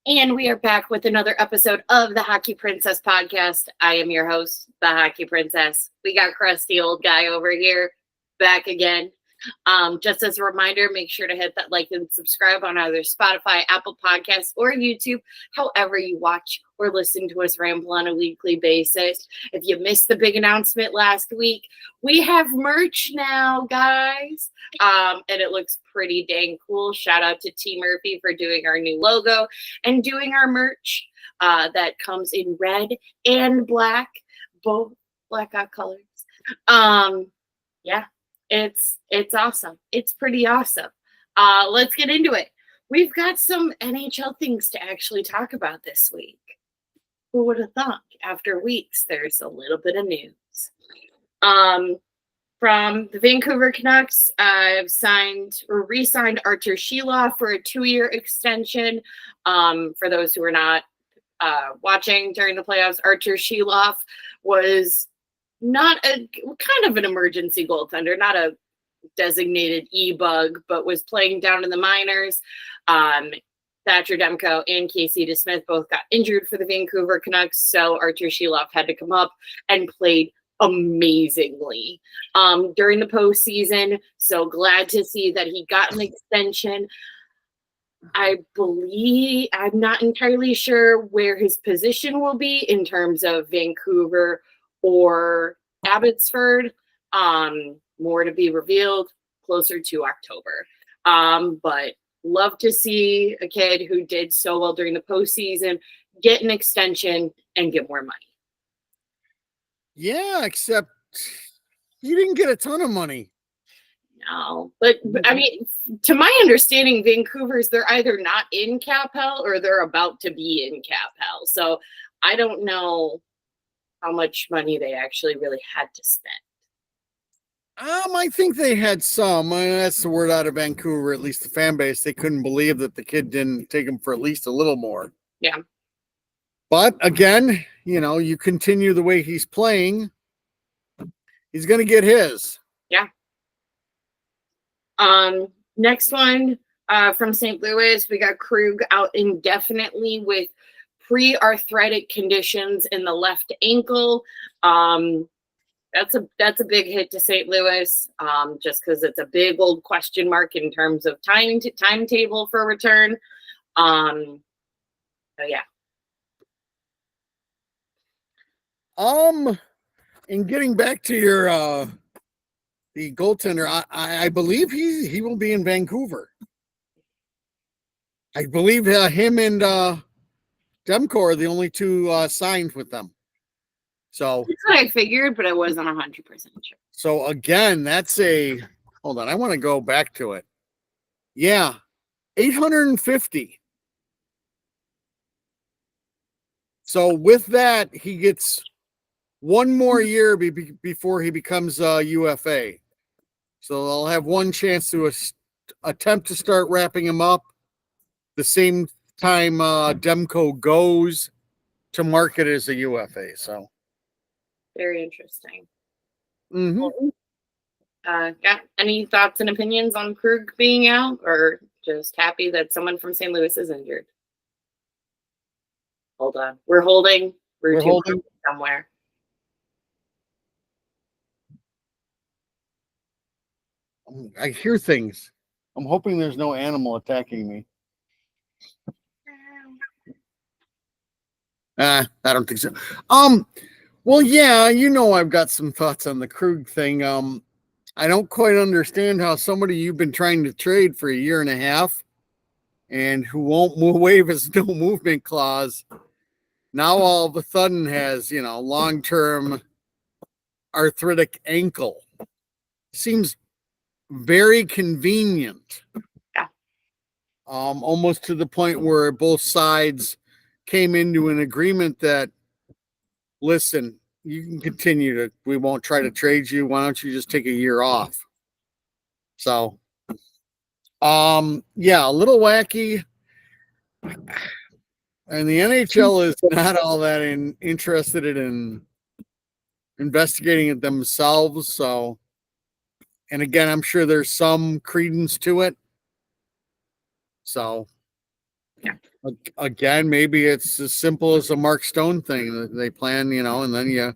And we are back with another episode of the Hockey Princess podcast. I am your host, the Hockey Princess. We got crusty old guy over here back again. Just as a reminder, make sure to hit that like and subscribe on either Spotify, Apple Podcasts, or YouTube, however you watch or listen to us ramble on a weekly basis. If you missed the big announcement last week, we have merch now, guys. And it looks pretty dang cool. Shout out to T Murphy for doing our new logo and doing our merch that comes in red and black, both blackout colors. Yeah. It's awesome. It's pretty awesome. Let's get into it. We've got some NHL things to actually talk about this week. Who would have thought? After weeks, there's a little bit of news. From the Vancouver Canucks, I've signed or re-signed Artur Sheloff for a 2-year extension. For those who are not watching during the playoffs, Artur Sheloff was not a kind of an emergency goaltender, not a designated e-bug, but was playing down in the minors. Thatcher Demko and Casey DeSmith both got injured for the Vancouver Canucks, so Artur Sheloff had to come up and played amazingly during the postseason. So glad to see that he got an extension. I believe, I'm not entirely sure where his position will be in terms of Vancouver or Abbotsford. More to be revealed closer to October. But love to see a kid who did so well during the postseason get an extension and get more money. Yeah, except he didn't get a ton of money. No, but I mean, to my understanding, Vancouver's, they're either not in cap hell or they're about to be in cap hell. So I don't know how much money they actually really had to spend. I think they had some. That's the word out of Vancouver, at least the fan base. They couldn't believe that the kid didn't take him for at least a little more. Yeah. But again, you continue the way he's playing, he's going to get his. Yeah. Next one from St. Louis, we got Krug out indefinitely with pre-arthritic conditions in the left ankle. That's a big hit to St. Louis, just because it's a big old question mark in terms of timetable for return. So yeah. And getting back to your the goaltender, I believe he will be in Vancouver. I believe him and Demko are the only two signed with them. So that's what I figured, but I wasn't 100% sure. So again, that's hold on, I want to go back to it. Yeah, 850. So with that, he gets one more year before he becomes a UFA. So they'll have one chance to attempt to start wrapping him up the same time Demko goes to market as a UFA. So very interesting. Mm-hmm. Got any thoughts and opinions on Krug being out, or just happy that someone from St. Louis is injured? Hold on. We're holding. We're holding somewhere. I hear things. I'm hoping there's no animal attacking me. I don't think so. Well, yeah, I've got some thoughts on the Krug thing. I don't quite understand how somebody you've been trying to trade for a year and a half and who won't waive his no movement clause now all of a sudden has, long-term arthritic ankle. Seems very convenient. Yeah. Almost to the point where both sides came into an agreement that, listen, you can continue we won't try to trade you. Why don't you just take a year off? So, yeah, a little wacky. And the NHL is not all that interested in investigating it themselves. So, and again, I'm sure there's some credence to it. So, Yeah. Again, maybe it's as simple as a Mark Stone thing. They plan, and then you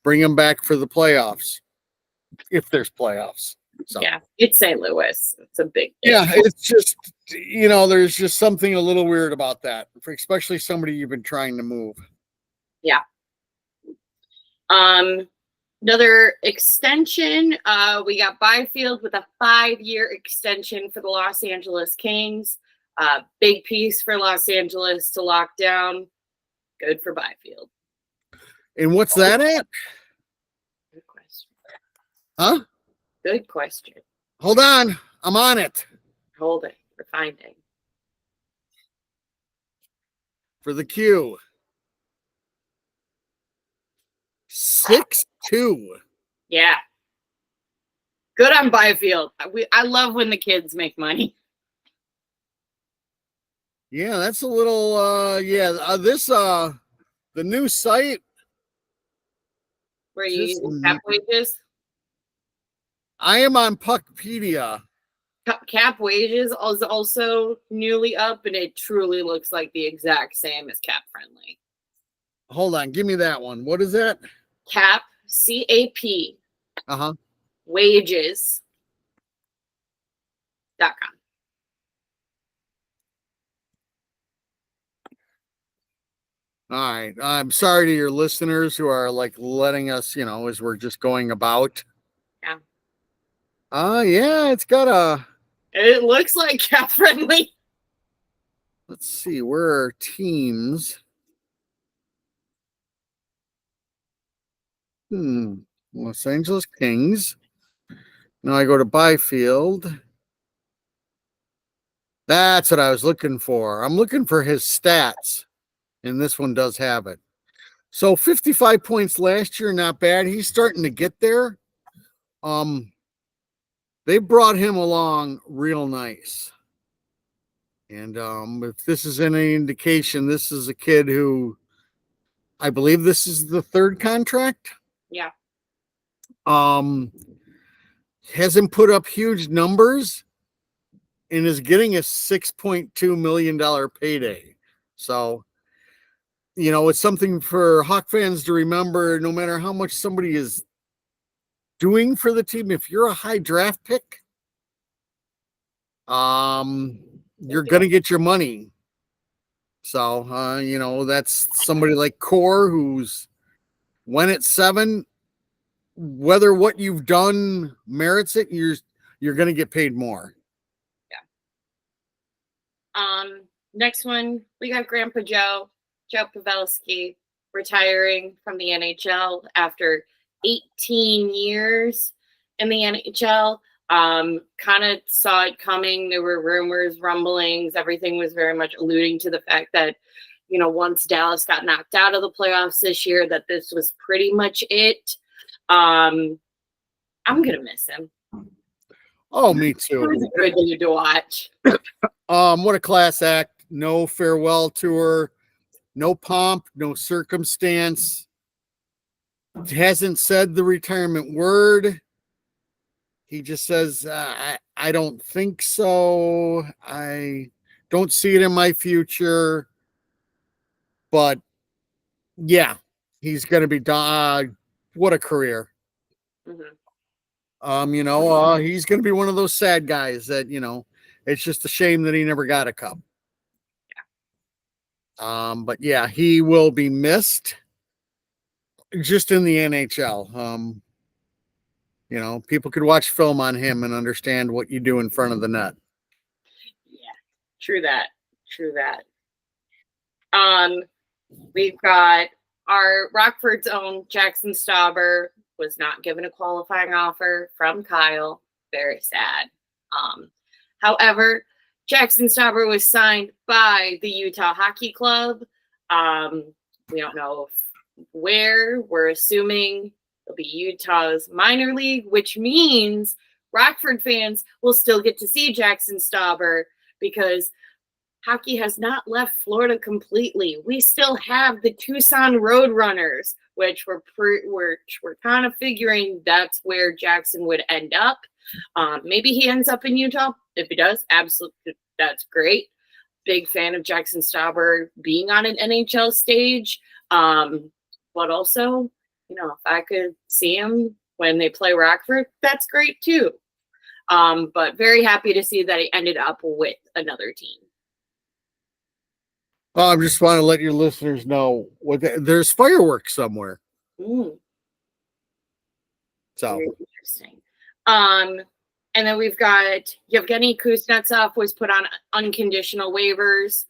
bring them back for the playoffs, if there's playoffs. So Yeah, it's St. Louis. It's a big thing. yeah, it's just there's just something a little weird about that, for especially somebody you've been trying to move. Yeah. Another extension. We got Byfield with a 5-year extension for the Los Angeles Kings. Big piece for Los Angeles to lock down. Good for Byfield. And what's that at? Good question. Huh? Good question. Hold on. I'm on it. Hold it. We're finding. For the Q. 6-2. Yeah. Good on Byfield. I love when the kids make money. Yeah, that's a little this the new site Where you use cap wages. I am on Puckpedia. Cap wages is also newly up, and it truly looks like the exact same as Cap Friendly. Hold on, give me that one. What is that? Cap, CAP. Uh-huh. Wages.com. All right. I'm sorry to your listeners who are like letting us, as we're just going about. Yeah. Yeah, it's got a. It looks like Cap Friendly. Let's see, where are teams? Los Angeles Kings. Now I go to Byfield. That's what I was looking for. I'm looking for his stats, and this one does have it. So 55 points last year, not bad. He's starting to get there. They brought him along real nice. And if this is any indication, this is a kid who I believe this is the third contract. Yeah. Hasn't put up huge numbers and is getting a $6.2 million payday. So, it's something for Hawk fans to remember. No matter how much somebody is doing for the team, if you're a high draft pick, you're going to get your money. So, that's somebody like Core who's went at 7. Whether what you've done merits it, you're going to get paid more. Yeah. Next one, we got Grandpa Joe Pavelski, retiring from the NHL after 18 years in the NHL. Kind of saw it coming. There were rumors, rumblings. Everything was very much alluding to the fact that, once Dallas got knocked out of the playoffs this year, that this was pretty much it. I'm going to miss him. Oh, me too. It was a good dude to watch. What a class act. No farewell tour, no pomp, no circumstance. Hasn't said the retirement word. He just says, I don't think so. I don't see it in my future. But yeah, he's going to be what a career. Mm-hmm. He's going to be one of those sad guys that, it's just a shame that he never got a cup. Yeah. But yeah, he will be missed just in the NHL. People could watch film on him and understand what you do in front of the net. Yeah, true that. We've got our Rockford's own Jackson Stauber was not given a qualifying offer from Kyle. Very sad. However, Jackson Stauber was signed by the Utah Hockey Club. We don't know where. We're assuming it'll be Utah's minor league, which means Rockford fans will still get to see Jackson Stauber because hockey has not left Florida completely. We still have the Tucson Roadrunners, which we're kind of figuring that's where Jackson would end up. Maybe he ends up in Utah. If he does, absolutely, that's great. big fan of Jackson Stauber being on an NHL stage. But also, you know, if I could see him when they play Rockford, that's great too. But very happy to see that he ended up with another team. I just want to let your listeners know there's fireworks somewhere. Mm, So very interesting. And then we've got Yevgeny Kuznetsov was put on unconditional waivers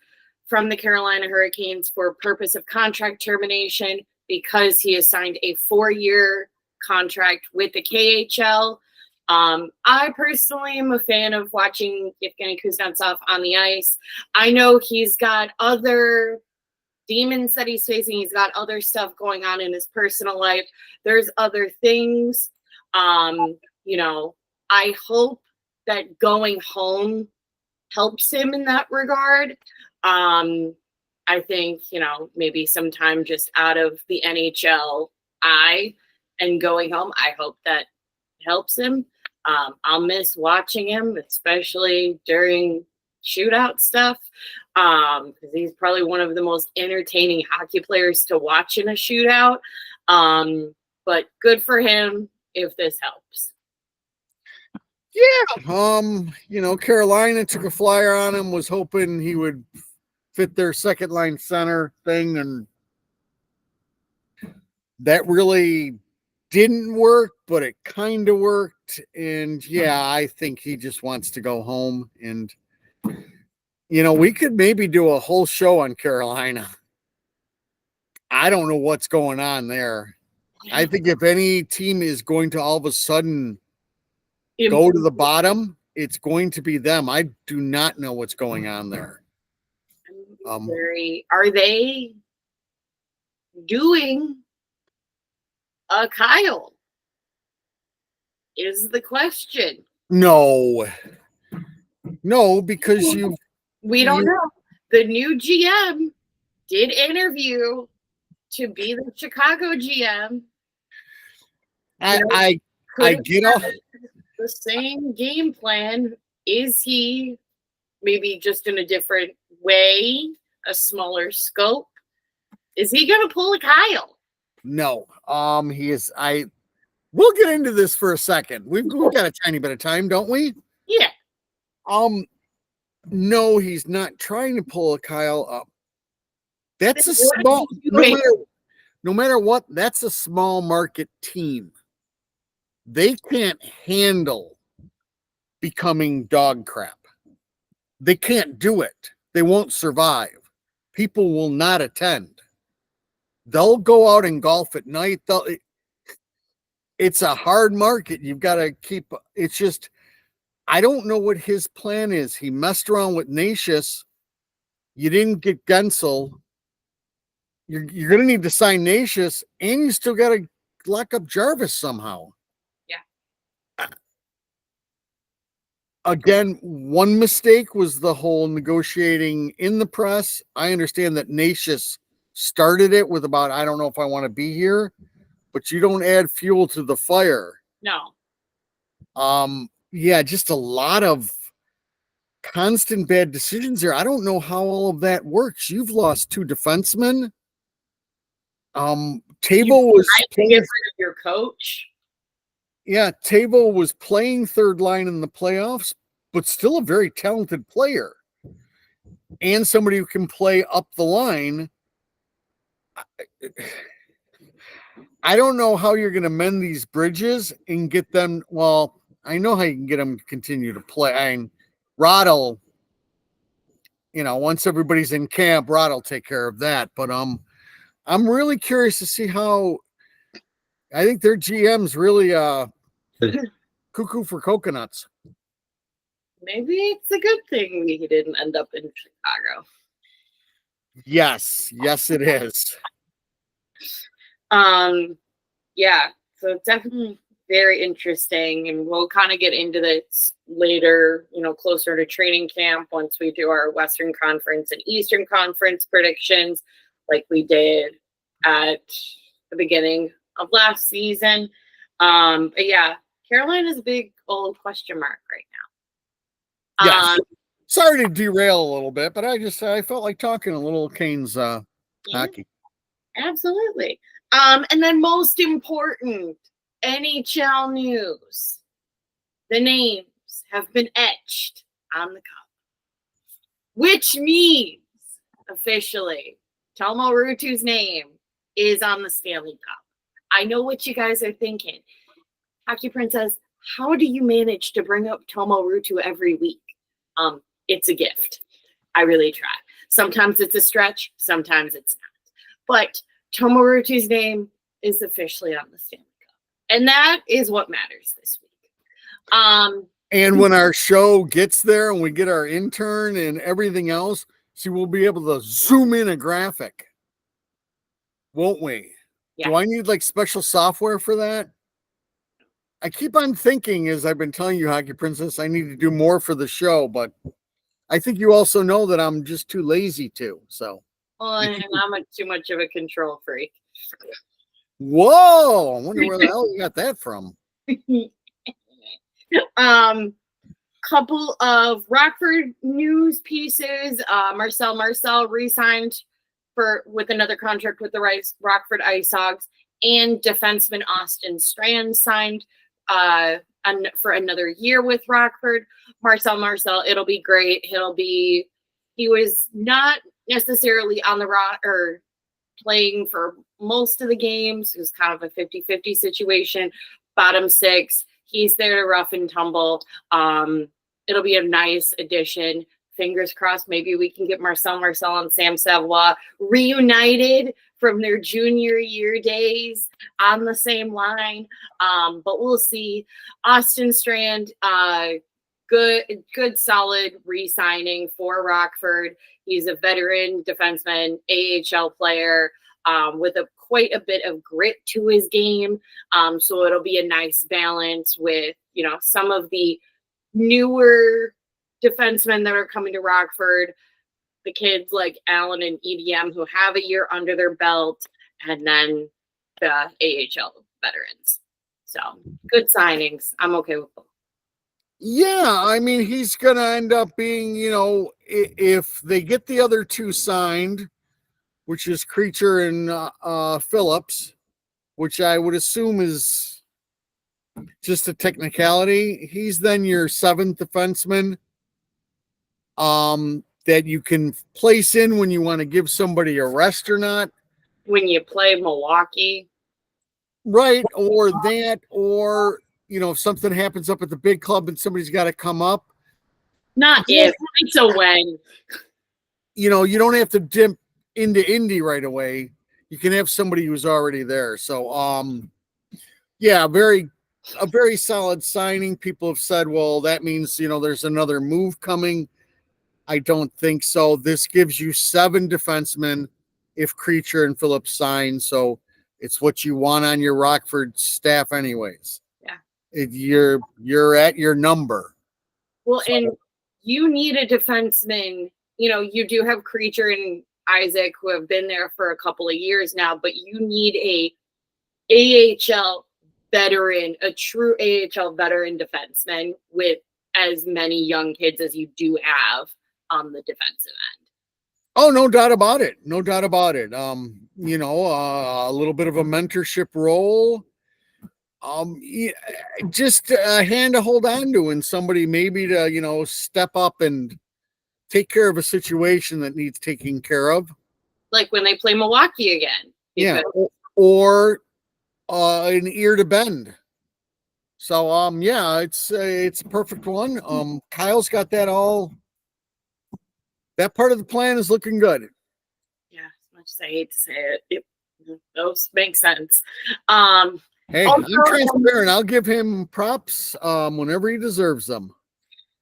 from the Carolina Hurricanes for purpose of contract termination because he has signed a 4-year contract with the KHL. I personally am a fan of watching Yevgeny Kuznetsov on the ice. I know he's got other demons that he's facing. He's got other stuff going on in his personal life. There's other things. You know, I hope that going home helps him in that regard. I think, you know, maybe sometime just out of the NHL and going home, I hope that helps him. I'll miss watching him, especially during shootout stuff, because he's probably one of the most entertaining hockey players to watch in a shootout. But good for him if this helps. yeah, you know, Carolina took a flyer on him, was hoping he would fit their second line center thing, and that really didn't work, but it kind of worked. And yeah, I think he just wants to go home. And you know, we could maybe do a whole show on Carolina. I don't know what's going on there. I think if any team is going to all of a sudden go to the bottom, it's going to be them. I do not know what's going on there. Are they doing a Kyle? Is the question. No, because we don't know. The new GM did interview to be the Chicago GM. I get off the same game plan. Is he maybe just in a different way, a smaller scope? Is he gonna pull a Kyle? No. He is. We'll get into this for a second. We've got a tiny bit of time, don't we? Yeah. No, he's not trying to pull a Kyle up. That's a small. No matter what, that's a small market team. They can't handle becoming dog crap. They can't do it. They won't survive. People will not attend. They'll go out and golf at night. It's a hard market. You've got to keep. It's just, I don't know what his plan is. He messed around with Nashis. You didn't get Gensel. You're going to need to sign Nashis, and you still got to lock up Jarvis somehow. Yeah. Again, one mistake was the whole negotiating in the press. I understand that Nashis started it with about, I don't know if I want to be here, but you don't add fuel to the fire. No. Yeah, just a lot of constant bad decisions there. I don't know how all of that works. You've lost 2 defensemen. Table was to get rid of your coach. Yeah, Table was playing third line in the playoffs, but still a very talented player. And somebody who can play up the line. I don't know how you're going to mend these bridges and get them. Well, I know how you can get them to continue to play. I mean, Rod will, you know, once everybody's in camp, Rod will take care of that. But I'm really curious to see how. I think their GM's really cuckoo for coconuts. Maybe it's a good thing we didn't end up in Chicago. Yes, it is. Yeah, so definitely very interesting, and we'll kind of get into this later, you know, closer to training camp once we do our Western Conference and Eastern Conference predictions, like we did at the beginning of last season. But yeah, Carolina's a big old question mark right now. Yes. Sorry to derail a little bit, but I felt like talking a little Canes hockey. Absolutely. And then most important, NHL news. The names have been etched on the cup, which means officially Tomo Ruutu's name is on the Stanley Cup. I know what you guys are thinking. Hockey Princess, how do you manage to bring up Tomo Ruutu every week? It's a gift. I really try. Sometimes it's a stretch, sometimes it's not. But Tomo Ruutu's name is officially on the Stanley Cup. And that is what matters this week. And when our show gets there and we get our intern and everything else, see, we'll be able to zoom in a graphic, won't we? Yeah. Do I need like special software for that? I keep on thinking, as I've been telling you, Hockey Princess, I need to do more for the show, but I think you also know that I'm just too lazy to. So, well, and I'm too much of a control freak. Whoa! I wonder where the hell you got that from. Couple of Rockford news pieces. Marcel re-signed with another contract with the Rockford Ice Hogs, and defenseman Austin Strand signed for another year with Rockford. Marcel, it'll be great. He was not necessarily on the or playing for most of the games. It was kind of a 50-50 situation. Bottom six. He's there to rough and tumble. It'll be a nice addition. Fingers crossed, maybe we can get Marcel and Sam Savoie reunited from their junior year days on the same line. But we'll see. Austin Strand, good, solid re-signing for Rockford. He's a veteran defenseman, AHL player, with quite a bit of grit to his game. So it'll be a nice balance with, some of the newer defensemen that are coming to Rockford, the kids like Allen and EDM who have a year under their belt, and then the AHL veterans. So good signings. I'm okay with them. Yeah, I mean, he's going to end up being, if they get the other two signed, which is Creature and Phillips, which I would assume is just a technicality. He's then your seventh defenseman that you can place in when you want to give somebody a rest or not. When you play Milwaukee. Right, or that, or, if something happens up at the big club and somebody's got to come up. Not if, it's a when. You don't have to dip into Indy right away. You can have somebody who's already there. So, yeah, a very solid signing. People have said, well, that means, there's another move coming. I don't think so. This gives you 7 defensemen if Creature and Phillips sign. So it's what you want on your Rockford staff anyways. Yeah. You're at your number. Well, so, and you need a defenseman. You do have Creature and Isaac who have been there for a couple of years now, but you need a AHL veteran, a true AHL veteran defenseman with as many young kids as you do have on the defensive end. Oh, no doubt about it. No doubt about it. A little bit of a mentorship role. Just a hand to hold on to, and somebody maybe to, step up and take care of a situation that needs taking care of. Like when they play Milwaukee again. Yeah. Or an ear to bend. So, yeah, it's a perfect one. Kyle's got that all. That part of the plan is looking good. Yeah, as much as I hate to say it, those make sense. Hey, I'm transparent. I'll give him props whenever he deserves them.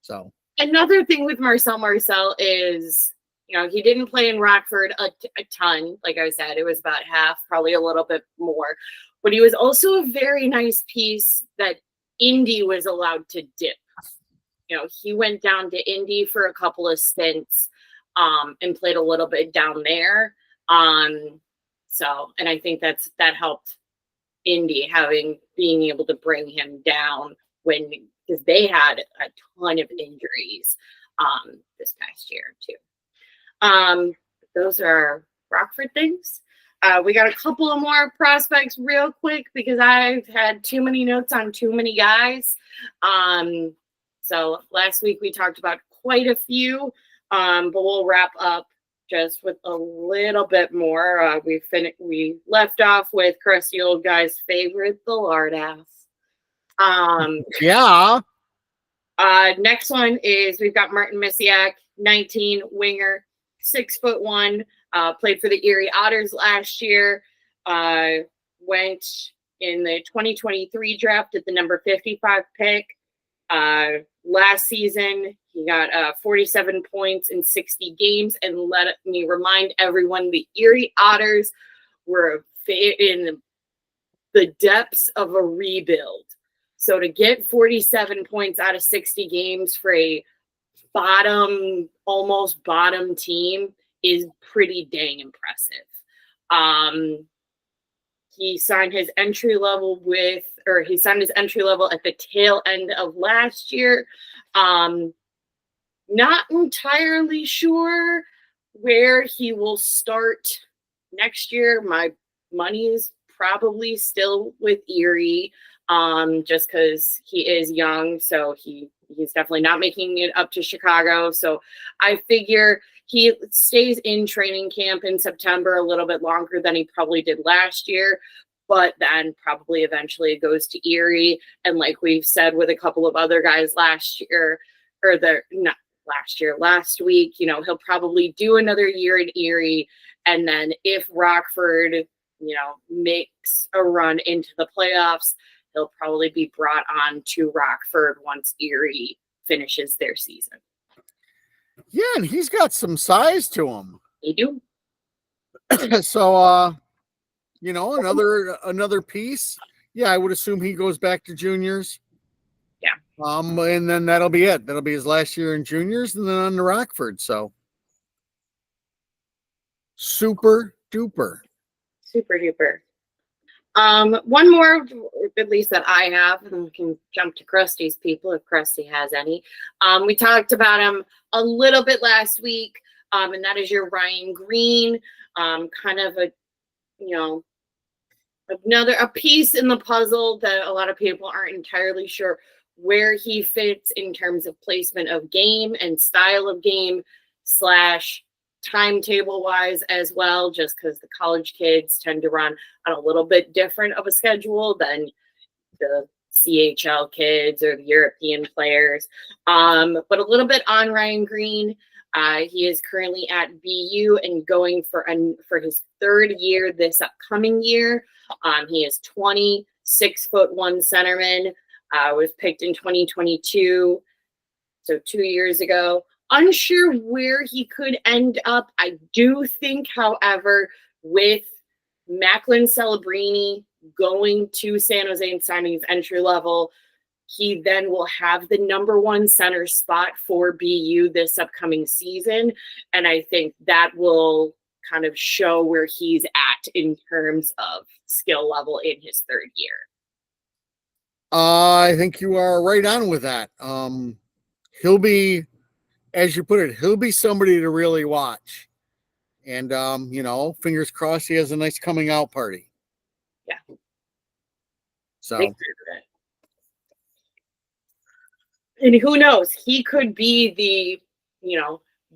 So another thing with Marcel is, he didn't play in Rockford a ton. Like I said, it was about half, probably a little bit more. But he was also a very nice piece that Indy was allowed to dip. He went down to Indy for a couple of stints and played a little bit down there. And I think that helped Indy being able to bring him down because they had a ton of injuries this past year too. Those are Rockford things. We got a couple of more prospects real quick because I've had too many notes on too many guys. So last week we talked about quite a few, but we'll wrap up just with a little bit more. We left off with crusty old guy's favorite, the lard ass. Yeah. Next one is we've got Martin Misiak, 19, winger, 6'1", played for the Erie Otters last year, went in the 2023 draft at the number 55 pick. Last season, he got 47 points in 60 games. And let me remind everyone, the Erie Otters were in the depths of a rebuild. So to get 47 points out of 60 games for a almost bottom team is pretty dang impressive. He signed his entry level at the tail end of last year. Not entirely sure where he will start next year. My money is probably still with Erie, just because he is young, so he's definitely not making it up to Chicago. So I figure he stays in training camp in September a little bit longer than he probably did last year, but then probably eventually goes to Erie. And like we've said with a couple of other guys last week, he'll probably do another year in Erie. And then if Rockford, makes a run into the playoffs, he'll probably be brought on to Rockford once Erie finishes their season. Yeah, and he's got some size to him. He do. So, another piece. Yeah, I would assume he goes back to juniors. Yeah. And then that'll be it. That'll be his last year in juniors, and then on to Rockford. So, super duper. Super duper. One more, at least that I have, and we can jump to Krusty's people if Krusty has any. We talked about him a little bit last week, and that is your Ryan Green, kind of a piece in the puzzle that a lot of people aren't entirely sure where he fits in terms of placement of game and style of game / timetable wise as well, just because the college kids tend to run on a little bit different of a schedule than the CHL kids or the European players. But a little bit on Ryan Green. He is currently at BU and going for his third year this upcoming year. He is 20, 6'1" centerman. Was picked in 2022, so 2 years ago. Unsure where he could end up. I do think, however, with Macklin Celebrini going to San Jose and signing his entry level, he then will have the number one center spot for BU this upcoming season. And I think that will kind of show where he's at in terms of skill level in his third year. I think you are right on with that. He'll be, as you put it, he'll be somebody to really watch. And, fingers crossed he has a nice coming out party. Yeah. So. And who knows? He could be the,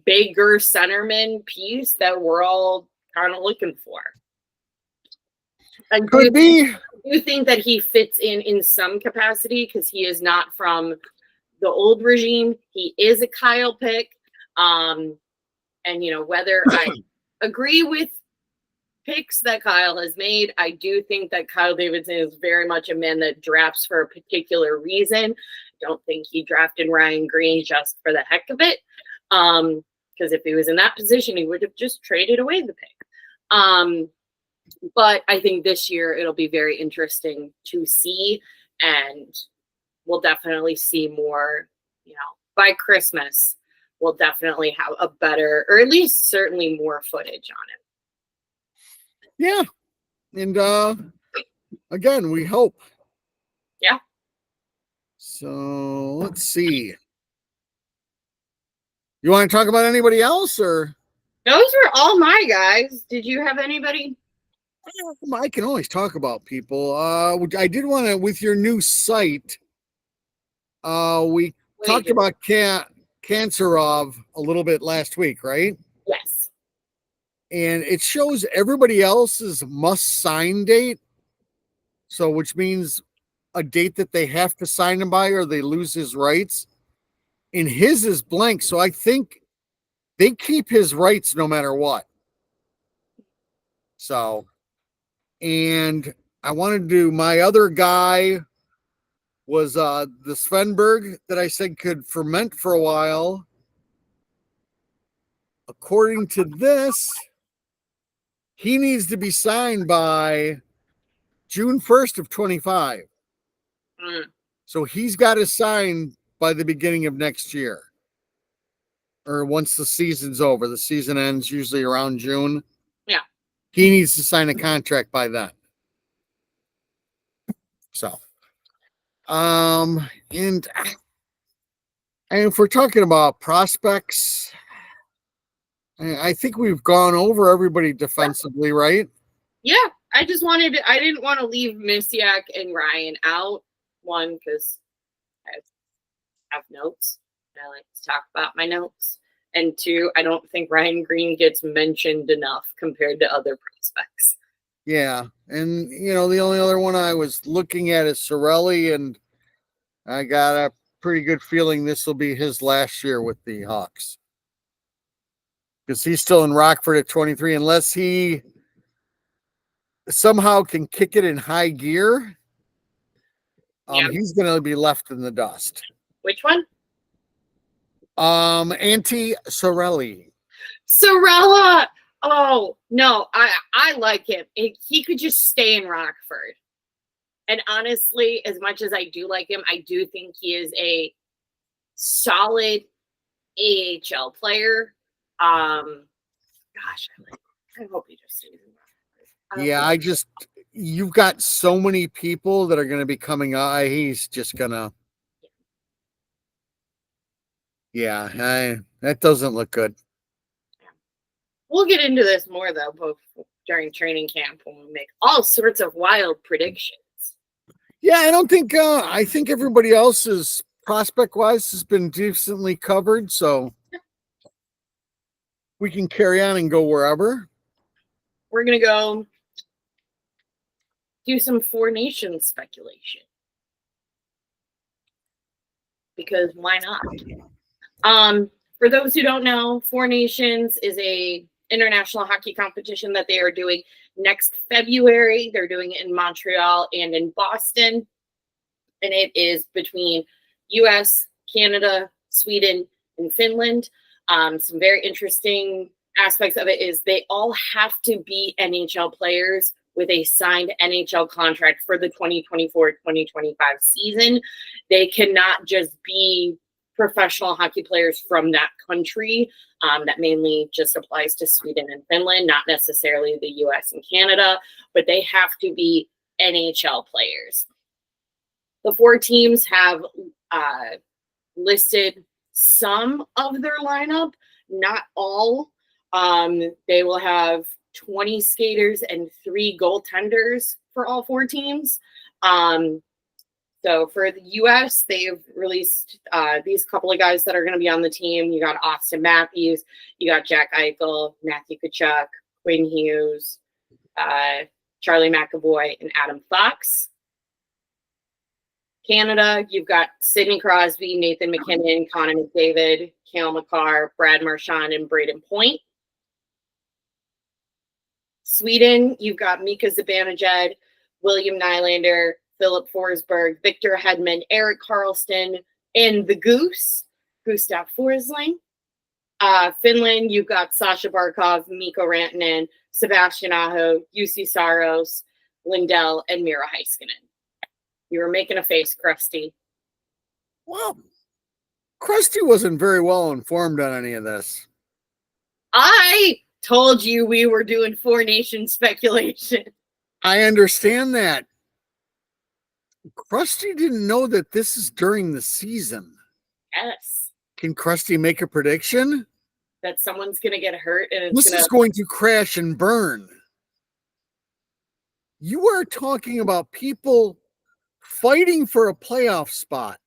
bigger centerman piece that we're all kind of looking for. I do think that he fits in some capacity because he is not from the old regime. He is a Kyle pick. And, whether I agree with picks that Kyle has made, I do think that Kyle Davidson is very much a man that drafts for a particular reason. Don't think he drafted Ryan Green just for the heck of it. Because if he was in that position, he would have just traded away the pick. But I think this year it'll be very interesting to see, and we'll definitely see more, by Christmas, we'll definitely have a better, or at least certainly more footage on it. Yeah. And again, we hope. Yeah. So let's see. You want to talk about anybody else, or? Those were all my guys. Did you have anybody? I can always talk about people. I did want to, with your new site, we talked about Cancerov a little bit last week, right? Yes. And it shows everybody else's must sign date. So, which means a date that they have to sign him by or they lose his rights. And his is blank. So I think they keep his rights no matter what. So, and I wanted to do, my other guy was the Svenberg that I said could ferment for a while. According to this, he needs to be signed by June 1st of 25. So he's got to sign by the beginning of next year. Or once the season's over. The season ends usually around June. Yeah. He needs to sign a contract by then. So, and if we're talking about prospects, I think we've gone over everybody defensively, right? Yeah. I didn't want to leave Misiak and Ryan out. One, because I have notes. I like to talk about my notes. And two, I don't think Ryan Green gets mentioned enough compared to other prospects. Yeah. And, the only other one I was looking at is Sorelli, and I got a pretty good feeling this will be his last year with the Hawks. Because he's still in Rockford at 23, unless he somehow can kick it in high gear. He's going to be left in the dust. Which one? Antti Sorelli. Sorella. Oh no, I like him. He could just stay in Rockford. And honestly, as much as I do like him, I do think he is a solid AHL player. I hope he just stays in Rockford. Yeah, you've got so many people that are going to be coming out. He's just going to. Yeah, that doesn't look good. We'll get into this more, though, both during training camp when we make all sorts of wild predictions. Yeah, I think everybody else's prospect-wise has been decently covered, so we can carry on and go wherever. We're going to go do some Four Nations speculation. Because why not? For those who don't know, Four Nations is a international hockey competition that they are doing next February. They're doing it in Montreal and in Boston. And it is between US, Canada, Sweden, and Finland. Some very interesting aspects of it is they all have to be NHL players with a signed NHL contract for the 2024-2025 season. They cannot just be professional hockey players from that country. That mainly just applies to Sweden and Finland, not necessarily the US and Canada, but they have to be NHL players. The four teams have listed some of their lineup, not all. They will have 20 skaters and 3 goaltenders for all 4 teams. So for the U.S., they've released these couple of guys that are going to be on the team. You got Austin Matthews, you got Jack Eichel, Matthew Tkachuk, Quinn Hughes, Charlie McAvoy, and Adam Fox. Canada, you've got Sidney Crosby, Nathan McKinnon, Connor McDavid, Cale Makar, Brad Marchand, and Braden Point. Sweden, you've got Mika Zibanejad, William Nylander, Philip Forsberg, Victor Hedman, Eric Karlsson, and the Goose, Gustav Forsling. Finland, you've got Sasha Barkov, Mikko Rantanen, Sebastian Aho, Jussi Saros, Lindell, and Mira Heiskanen. You were making a face, Krusty. Well, Krusty wasn't very well informed on any of this. I told you we were doing Four Nations speculation. I understand that. Krusty didn't know that this is during the season. Yes. Can Krusty make a prediction? That someone's going to get hurt and it's This going is going to crash and burn. You are talking about people fighting for a playoff spot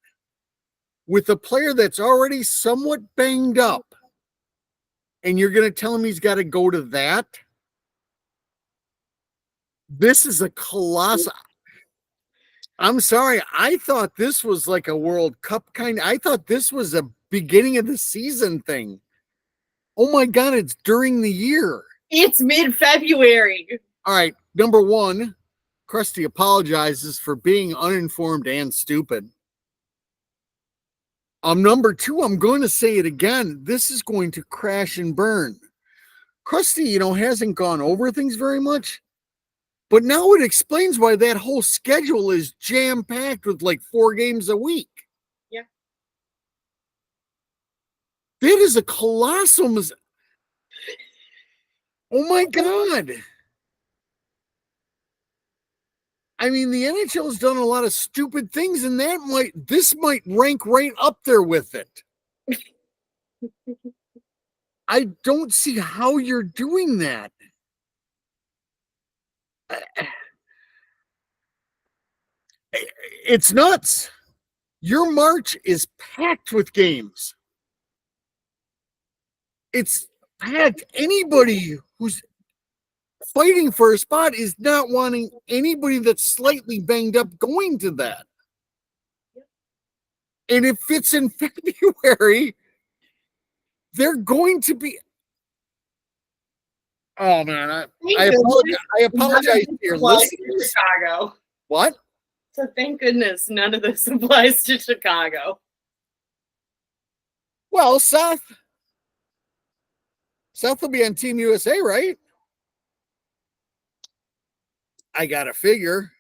with a player that's already somewhat banged up. And you're going to tell him he's got to go to that? This is a colossal. I'm sorry. I thought this was like a World Cup kind. I thought this was a beginning of the season thing. Oh my God, it's during the year. It's mid-February. All right. Number one, Krusty apologizes for being uninformed and stupid. Number two, I'm going to say it again. This is going to crash and burn. Krusty, hasn't gone over things very much. But now it explains why that whole schedule is jam-packed with like 4 games a week. Yeah. That is a colossal mistake. Oh my God. I mean, the NHL has done a lot of stupid things, and this might rank right up there with it. I don't see how you're doing that. It's nuts. Your March is packed with games. It's packed. Anybody who's fighting for a spot is not wanting anybody that's slightly banged up going to that. And if it's in February, they're going to be. Oh man, I apologize to your listeners. Chicago. What? So thank goodness none of this applies to Chicago. Well, Seth will be on Team USA, right? I gotta figure.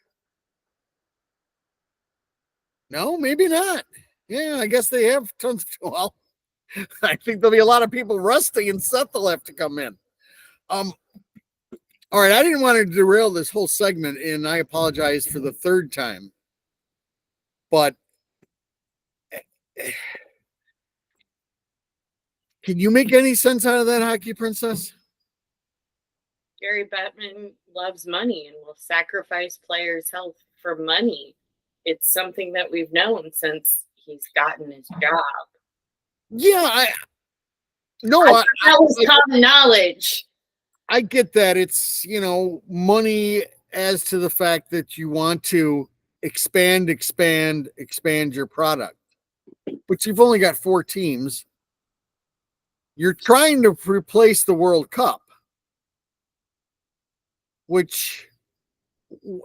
No, maybe not. Yeah, I guess they have tons of. Well, I think there'll be a lot of people rusty, and Seth will have to come in. All right, I didn't want to derail this whole segment, and I apologize for the third time. But can you make any sense out of that, Hockey Princess? Gary Bettman loves money and will sacrifice players' health for money. It's something that we've known since he's gotten his job. Yeah, that was common knowledge. I get that. It's, money as to the fact that you want to expand your product. But you've only got 4 teams. You're trying to replace the World Cup, which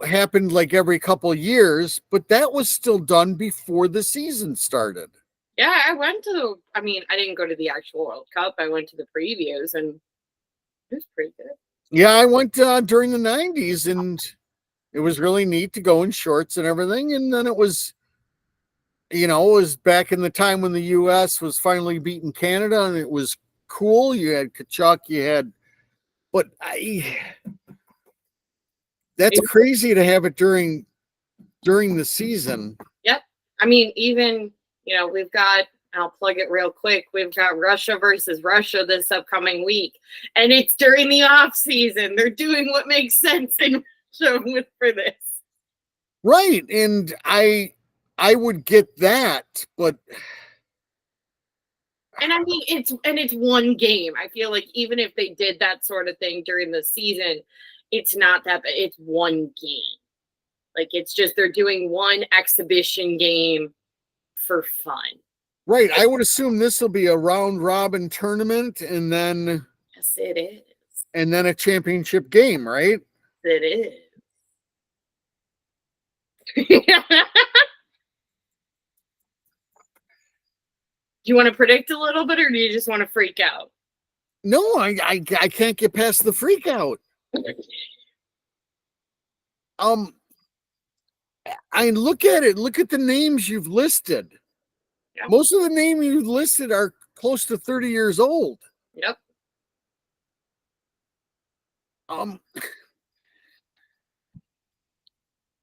happened like every couple of years, but that was still done before the season started. Yeah, I didn't go to the actual World Cup. I went to the previews, and it was pretty good. Yeah, I went during the 90s, and it was really neat to go in shorts and everything. And then it was, it was back in the time when the U.S. was finally beating Canada, and it was cool. You had Kachuk, that's crazy to have it during the season. Yep. I mean, even, we've got, I'll plug it real quick. We've got Russia versus Russia this upcoming week, and it's during the off season. They're doing what makes sense in Russia for this. Right. And I would get that, but. And I mean, it's one game. I feel like even if they did that sort of thing during the season, it's not that bad. It's one game. Like, it's just they're doing one exhibition game for fun. Right. I would assume this will be a round robin tournament, and then. Yes, it is. And then a championship game, right? It is. Do you want to predict a little bit, or do you just want to freak out? No, I can't get past the freak out. I look at it. Look at the names you've listed. Yeah. Most of the names you've listed are close to 30 years old. Yep.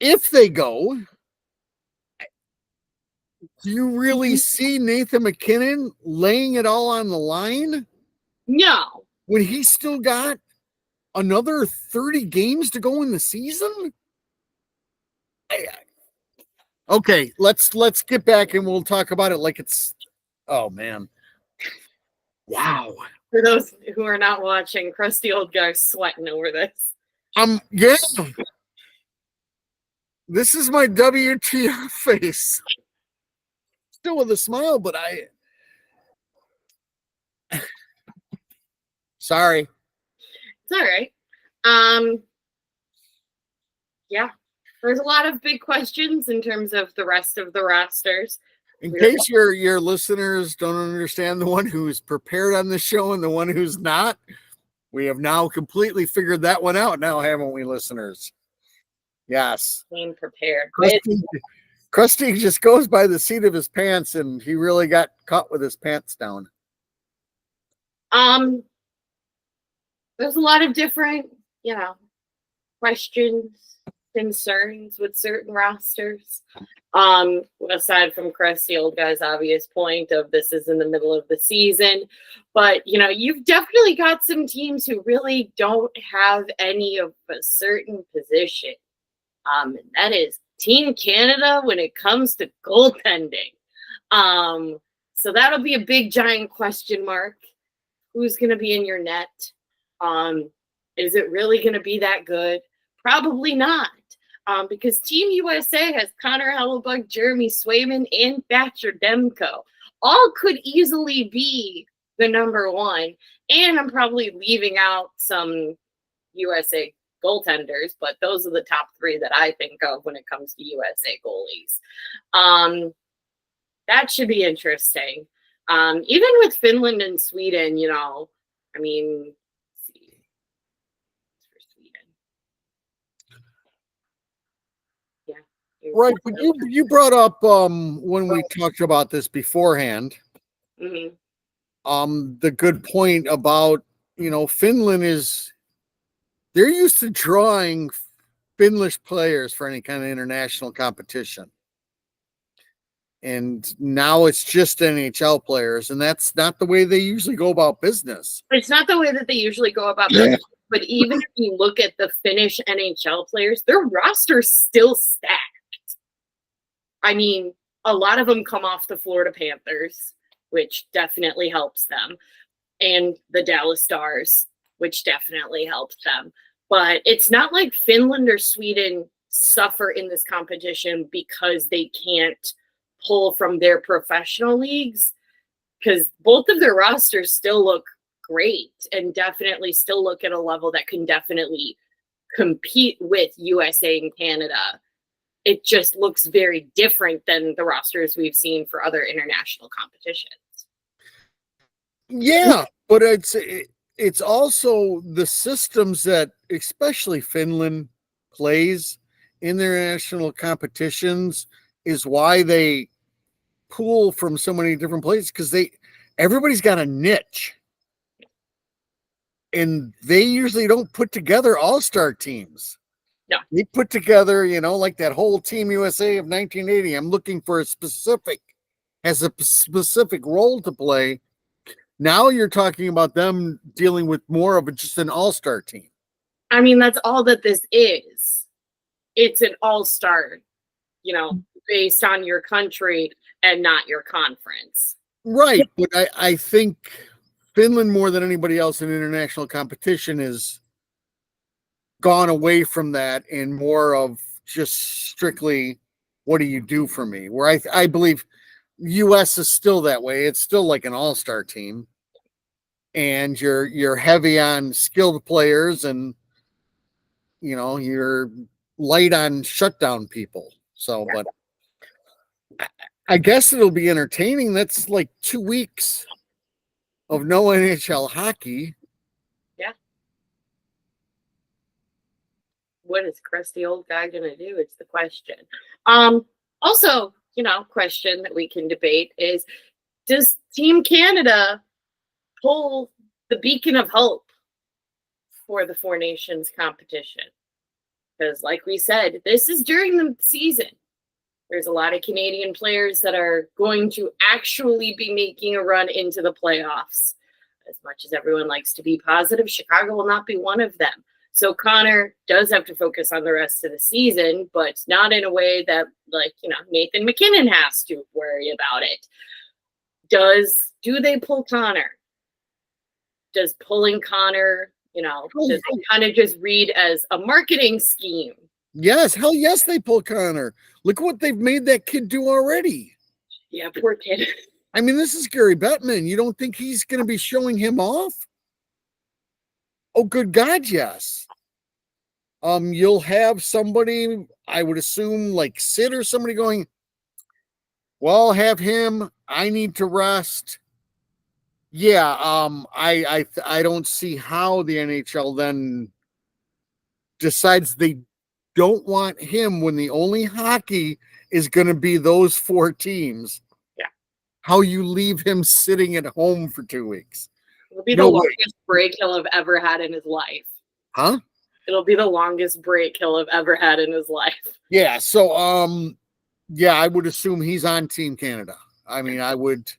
If they go, Do you really see Nathan McKinnon laying it all on the line No. when he's still got another 30 games to go in the season? Okay, let's get back and we'll talk about it like it's. Oh man! Wow. For those who are not watching, crusty old guy's sweating over this. Yeah. This is my WTF face. Still with a smile, but sorry. It's all right. Yeah, there's a lot of big questions in terms of the rest of the rosters. In case your listeners don't understand, the one who's prepared on the show and the one who's not, we have now completely figured that one out now, haven't we, listeners? Yes. Being prepared. Krusty just goes by the seat of his pants, and he really got caught with his pants down. There's a lot of different, questions, concerns with certain rosters. Aside from Crusty old guy's obvious point of this is in the middle of the season, but you've definitely got some teams who really don't have any of a certain position. And that is Team Canada when it comes to goaltending. So that'll be a big giant question mark. Who's going to be in your net? Is it really going to be that good? Probably not. Because Team USA has Connor Hellebuck, Jeremy Swayman, and Thatcher Demko. All could easily be the number one. And I'm probably leaving out some USA goaltenders, but those are the top three that I think of when it comes to USA goalies. That should be interesting. Even with Finland and Sweden, let's see. For Sweden. Yeah. Right, but you brought up when we talked about this beforehand, the good point about Finland is they're used to drawing Finnish players for any kind of international competition. And now it's just NHL players, and that's not the way they usually go about business. It's not the way that they usually go about business. But even if you look at the Finnish NHL players, their roster's still stacked. A lot of them come off the Florida Panthers, which definitely helps them, and the Dallas Stars, which definitely helps them. But it's not like Finland or Sweden suffer in this competition because they can't pull from their professional leagues, because both of their rosters still look great and definitely still look at a level that can definitely compete with USA and Canada. It just looks very different than the rosters we've seen for other international competitions. Yeah, but it's also the systems that especially Finland plays in their national competitions is why they pull from so many different places, because everybody's got a niche. And they usually don't put together all-star teams. No. They put together, like that whole Team USA of 1980. I'm looking for a specific role to play. Now you're talking about them dealing with more of just an all-star team. That's all that this is. It's an all-star, based on your country and not your conference. Right. But I think Finland, more than anybody else in international competition, is gone away from that and more of just strictly, what do you do for me? Where I believe US is still that way. It's still like an all-star team, and you're heavy on skilled players, and you're light on shutdown people. So, but I guess it'll be entertaining. That's like 2 weeks of no NHL hockey. Yeah. What is crusty old guy gonna do? It's the question. Also, question that we can debate is, does Team Canada pull the beacon of hope for the Four Nations competition? Because like we said, this is during the season. There's a lot of Canadian players that are going to actually be making a run into the playoffs. As much as everyone likes to be positive, Chicago will not be one of them. So Connor does have to focus on the rest of the season, but not in a way that, like, Nathan McKinnon has to worry about it. Do they pull Connor? Does pulling Connor, does it kind of just read as a marketing scheme? Yes, hell yes, they pull Connor. Look what they've made that kid do already. Yeah, poor kid. I mean, this is Gary Bettman. You don't think he's going to be showing him off? Oh, good God, yes. You'll have somebody, I would assume, like Sid or somebody going, well, have him. I need to rest. Yeah, I don't see how the NHL then decides they don't want him when the only hockey is going to be those 4 teams. Yeah. How you leave him sitting at home for 2 weeks. It'll be the longest break he'll have ever had in his life. Huh? It'll be the longest break he'll have ever had in his life. Yeah, so I would assume he's on Team Canada. I mean, I would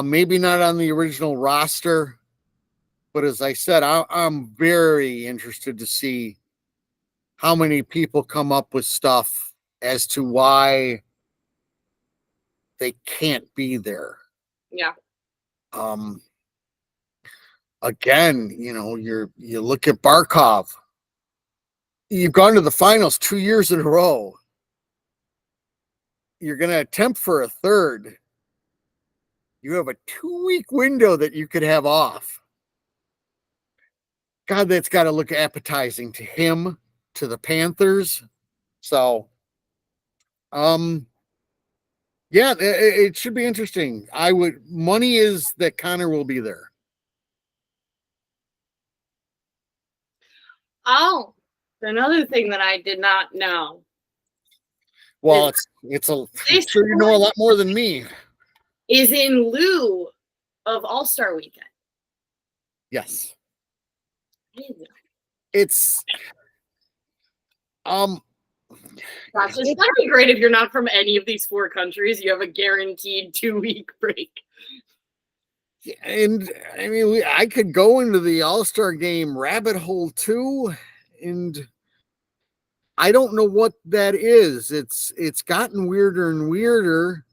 maybe not on the original roster, but as I said, I'm very interested to see how many people come up with stuff as to why they can't be there. Yeah. Again, you look at Barkov. You've gone to the finals 2 years in a row. You're going to attempt for a third. You have a 2-week window that you could have off. God, that's got to look appetizing to him, to the Panthers. So, yeah, it should be interesting. Money is that Connor will be there. Oh, another thing that I did not know. Well, I'm sure you know a lot more than me. Is in lieu of All-Star Weekend. Yes. I didn't know. It's Gosh, it's gotta be great if you're not from any of these 4 countries. You have a guaranteed 2-week break. And I mean, I could go into the All-Star game rabbit hole too, and I don't know what that is. It's gotten weirder and weirder.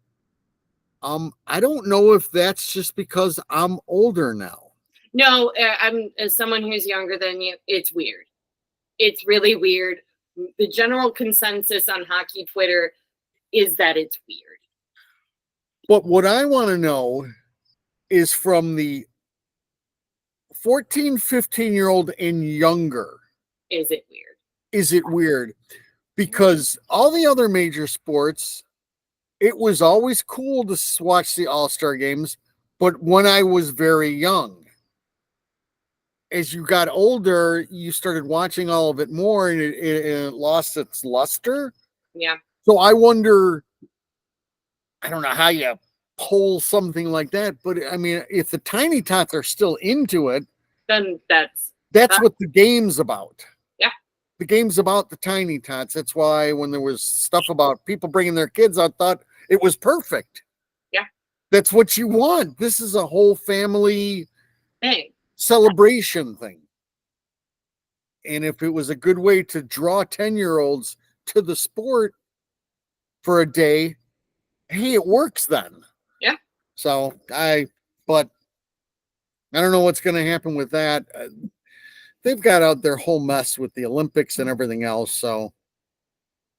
I don't know if that's just because I'm older now. No, I'm as someone who's younger than you. It's weird. It's really weird. The general consensus on hockey Twitter is that it's weird. But what I want to know is from the 14, 15-year-old and younger. Is it weird? Is it weird? Because all the other major sports, it was always cool to watch the All-Star games, but when I was very young. As you got older, you started watching all of it more, and it lost its luster. Yeah. So I wonder, I don't know how you pull something like that, but I mean, if the Tiny Tots are still into it, then that's what the game's about. Yeah. The game's about the Tiny Tots. That's why when there was stuff about people bringing their kids, I thought it was perfect. Yeah. That's what you want. This is a whole family thing. Celebration thing. And if it was a good way to draw 10-year-olds to the sport for a day, hey, it works then. Yeah. So but I don't know what's going to happen with that. They've got out their whole mess with the Olympics and everything else. So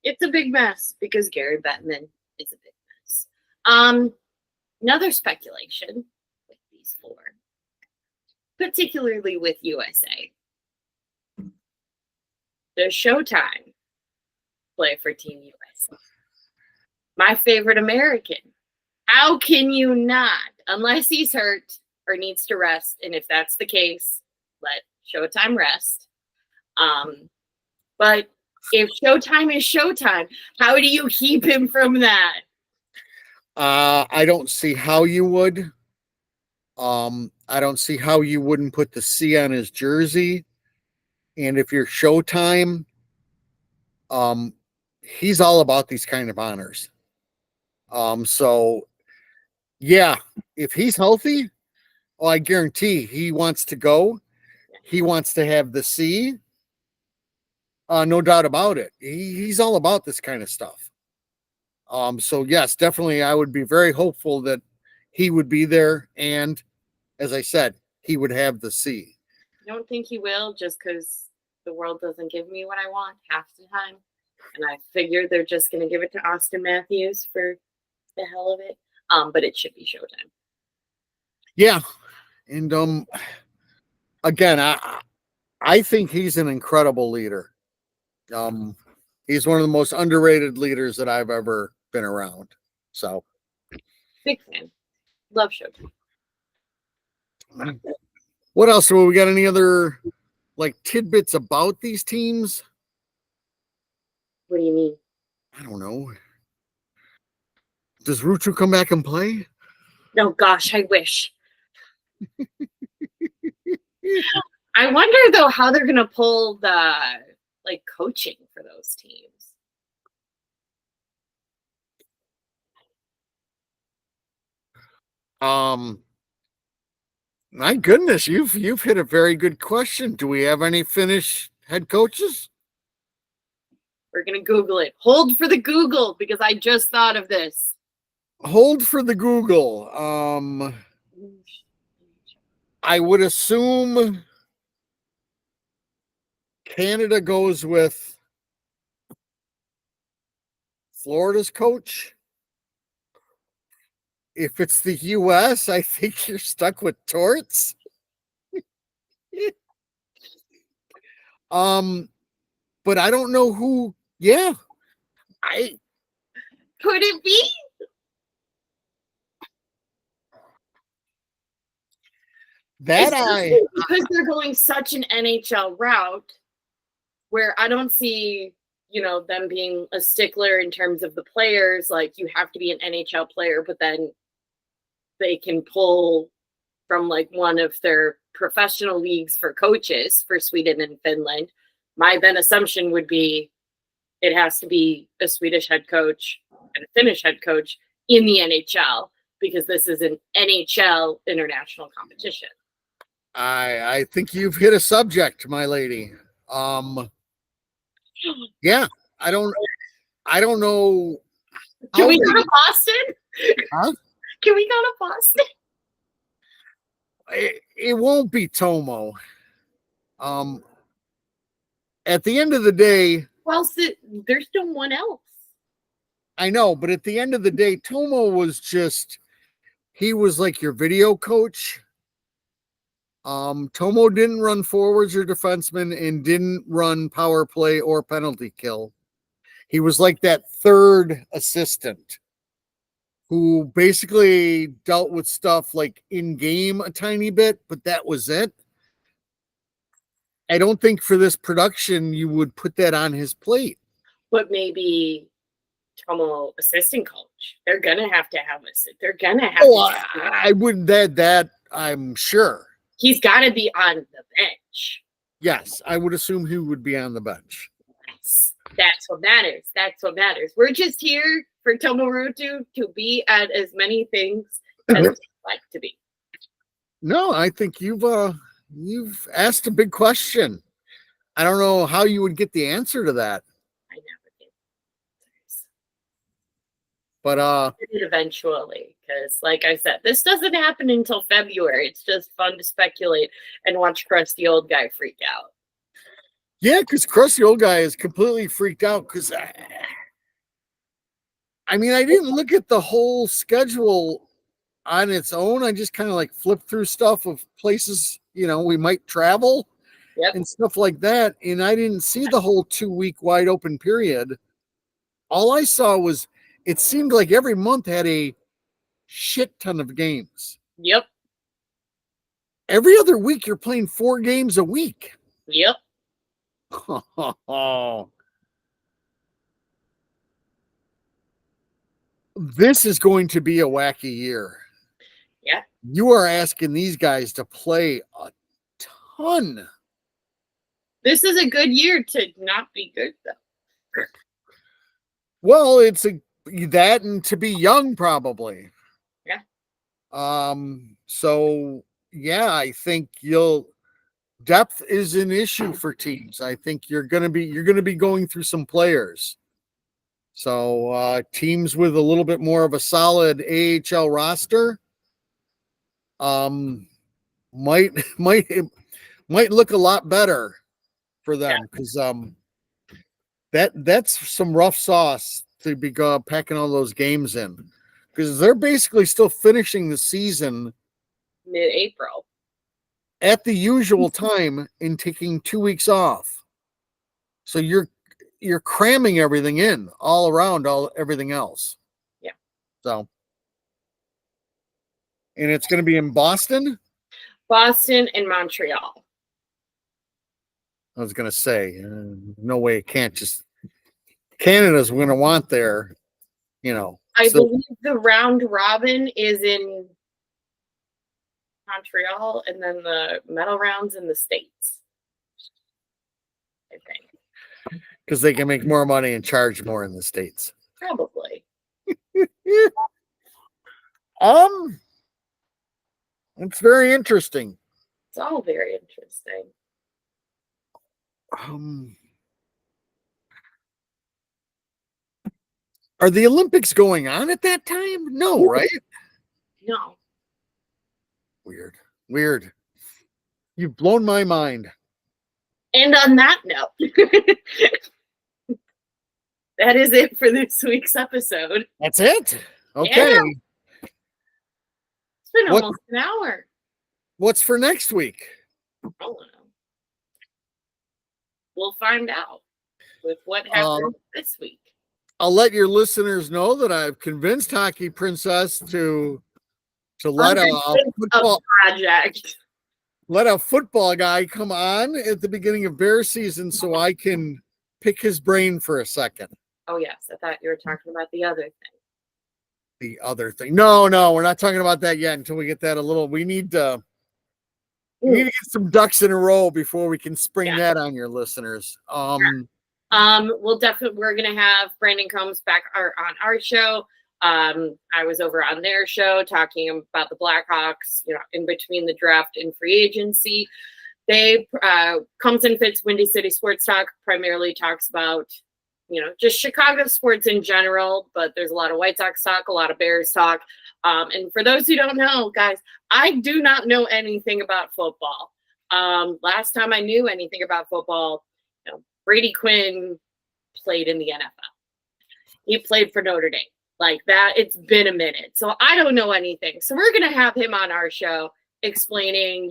it's a big mess because Gary Bettman is a big mess. Another speculation with these 4, particularly with USA. Does Showtime play for Team USA? My favorite American. How can you not? Unless he's hurt or needs to rest. And if that's the case, let Showtime rest. But if Showtime is Showtime, how do you keep him from that? I don't see how you would. I don't see how you wouldn't put the C on his jersey. And if you're Showtime, he's all about these kind of honors. So yeah, if he's healthy, oh, I guarantee he wants to go. He wants to have the C. No doubt about it. He's all about this kind of stuff. So yes, definitely, I would be very hopeful that he would be there, and as I said, he would have the C. I don't think he will, just because the world doesn't give me what I want half the time, and I figure they're just going to give it to Austin Matthews for the hell of it. But it should be Showtime. Yeah, and again, I think he's an incredible leader. He's one of the most underrated leaders that I've ever been around. So, Big fan. Love Showtime. what else? Well, we got any other like tidbits about these teams? What do you mean? I don't know. Does Rutu come back and play? No, gosh, I wish. I wonder though how they're gonna pull the like coaching for those teams. My goodness, you've hit a very good question. Do we have any Finnish head coaches? We're gonna Google it. Hold for the Google because I just thought of this. Hold for the Google. I would assume Canada goes with Florida's coach. If it's the US, I think you're stuck with Torts. But I don't know who. Yeah, Could it be? Because they're going such an NHL route where I don't see, them being a stickler in terms of the players. Like you have to be an NHL player, but then they can pull from like one of their professional leagues for coaches for Sweden and Finland. My then assumption would be it has to be a Swedish head coach and a Finnish head coach in the NHL because this is an NHL international competition. I think you've hit a subject, my lady. Yeah, I don't know. Can we go to Boston? Huh? Can we go to Boston? It won't be Tomo. At the end of the day, Well, there's no one else. I know, but at the end of the day, Tomo was he was like your video coach. Tomo didn't run forwards or defenseman and didn't run power play or penalty kill. He was like that third assistant who basically dealt with stuff like in game a tiny bit, but that was it. I don't think for this production you would put that on his plate. But maybe Tomo assistant coach. They're gonna have to have They're gonna have. I wouldn't that I'm sure. He's got to be on the bench. Yes, I would assume he would be on the bench. Yes, that's what matters. That's what matters. We're just here for Tomo Ruutu to be at as many things as he'd like to be. No, I think you've asked a big question. I don't know how you would get the answer to that. I never did. But eventually, because like I said, this doesn't happen until February. It's just fun to speculate and watch crusty old guy freak out. Yeah, because crusty old guy is completely freaked out because I didn't look at the whole schedule on its own. I just kind of like flipped through stuff of places, we might travel and stuff like that. And I didn't see the whole 2-week wide open period. All I saw was it seemed like every month had a shit ton of games. Yep. Every other week, you're playing 4 games a week. Yep. This is going to be a wacky year. Yeah. You are asking these guys to play a ton. This is a good year to not be good, though. Well, it's that and to be young, probably. Yeah. So yeah, I think depth is an issue for teams. I think you're gonna be going through some players. So teams with a little bit more of a solid AHL roster might might look a lot better for them because that's some rough sauce to be packing all those games in because they're basically still finishing the season mid-April at the usual time and taking 2 weeks off. So you're cramming everything in all around everything else. Yeah. So, and it's going to be in Boston, and Montreal. I was going to say, no way it can't just Canada's going to want their, I believe the round robin is in Montreal and then the medal rounds in the States. I think. Because they can make more money and charge more in the States. Probably. It's very interesting. It's all very interesting. Are the Olympics going on at that time? No, right? No. Weird. You've blown my mind. And on that note, that is it for this week's episode. That's it? Okay. Yeah. It's been almost an hour. What's for next week? I don't know. We'll find out with what happens this week. I'll let your listeners know that I've convinced Hockey Princess to let a football guy come on at the beginning of Bear season so I can pick his brain for a second. Oh, yes. I thought you were talking about the other thing. The other thing. No, we're not talking about that yet until we get that we need to get some ducks in a row before we can spring that on your listeners. We're going to have Brandon Combs back on our show. I was over on their show talking about the Blackhawks, in between the draft and free agency. They Comes and Fits Windy City Sports Talk primarily talks about, just Chicago sports in general, but there's a lot of White Sox talk, a lot of Bears talk. And for those who don't know, guys, I do not know anything about football. Last time I knew anything about football, Brady Quinn played in the NFL. He played for Notre Dame. Like that, it's been a minute. So I don't know anything. So we're going to have him on our show explaining,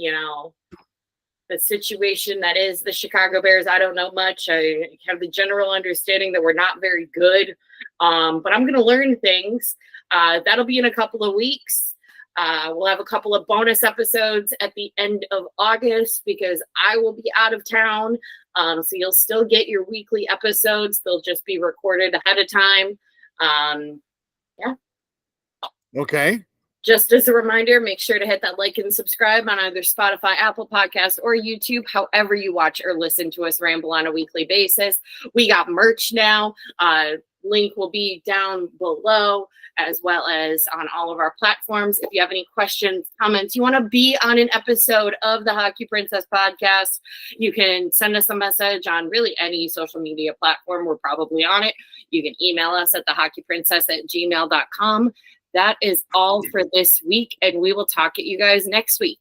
the situation that is the Chicago Bears. I don't know much. I have the general understanding that we're not very good. But I'm going to learn things. That'll be in a couple of weeks. We'll have a couple of bonus episodes at the end of August because I will be out of town. So you'll still get your weekly episodes. They'll just be recorded ahead of time. Yeah. Okay. Just as a reminder, make sure to hit that like and subscribe on either Spotify, Apple Podcasts, or YouTube, however you watch or listen to us ramble on a weekly basis. We got merch now. Link will be down below, as well as on all of our platforms. If you have any questions, comments, you want to be on an episode of the Hockey Princess podcast, you can send us a message on really any social media platform. We're probably on it. You can email us at thehockeyprincess@gmail.com. That is all for this week, and we will talk at you guys next week.